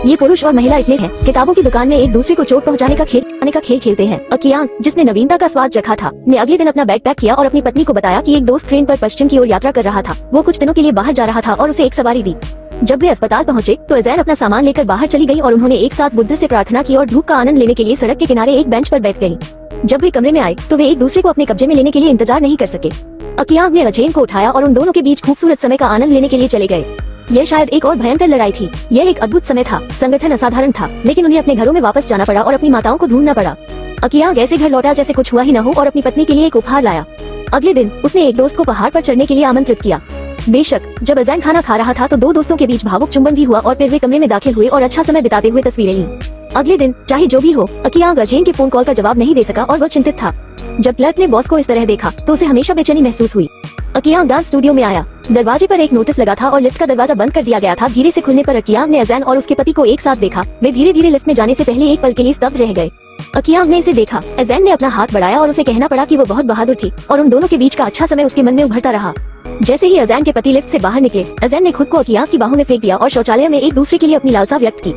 ये पुरुष और महिला इतने हैं, किताबों की दुकान में एक दूसरे को चोट पहुंचाने का खेल खेलते हैं। अकियांग, जिसने नवीनता का स्वाद चखा था, ने अगले दिन अपना बैग पैक किया और अपनी पत्नी को बताया कि एक दोस्त ट्रेन पर पश्चिम की ओर यात्रा कर रहा था। वो कुछ दिनों के लिए बाहर जा रहा था और उसे एक सवारी दी। जब वे अस्पताल पहुंचे तो अजैन अपना सामान लेकर बाहर चली गई और उन्होंने एक साथ बुद्ध से प्रार्थना की और धूप का आनंद लेने के लिए सड़क के किनारे एक बेंच पर बैठ गई। जब वे कमरे में आए तो वे एक दूसरे को अपने कब्जे में लेने के लिए इंतजार नहीं कर सके। अकियांग ने अजैन को उठाया और उन दोनों के बीच खूबसूरत समय का आनंद लेने के लिए चले गए। यह शायद एक और भयंकर लड़ाई थी। यह एक अद्भुत समय था। संगठन असाधारण था, लेकिन उन्हें अपने घरों में वापस जाना पड़ा और अपनी माताओं को ढूंढना पड़ा। अकियांग ऐसे घर लौटा जैसे कुछ हुआ ही न हो और अपनी पत्नी के लिए एक उपहार लाया। अगले दिन उसने एक दोस्त को पहाड़ पर चढ़ने के लिए आमंत्रित किया। बेशक जब अजैन खाना खा रहा था तो दो दोस्तों के बीच भावुक चुंबन भी हुआ और फिर वे कमरे में दाखिल हुए और अच्छा समय बिताते हुए तस्वीरें लीं। अगले दिन चाहे जो भी हो, अकियांग अजैन के फोन कॉल का जवाब नहीं दे सका और वह चिंतित था। जब क्लर्क ने बॉस को इस तरह देखा तो उसे हमेशा बेचैनी महसूस हुई। अकियांग डांस स्टूडियो में आया। दरवाजे पर एक नोटिस लगा था और लिफ्ट का दरवाजा बंद कर दिया गया था। धीरे से खुलने पर अकियांग ने अजैन और उसके पति को एक साथ देखा। वे धीरे धीरे लिफ्ट में जाने से पहले एक पल के लिए स्तब्ध रह गए। अकियांग ने इसे देखा। अजैन ने अपना हाथ बढ़ाया और उसे कहना पड़ा कि वो बहुत बहादुर थी और उन दोनों के बीच का अच्छा समय उसके मन में उभरता रहा। जैसे ही अजैन के पति लिफ्ट से बाहर निकले, अजैन ने खुद को अकियांग की बाहों में फेंक दिया और शौचालय में एक दूसरे के लिए अपनी लालसा व्यक्त की।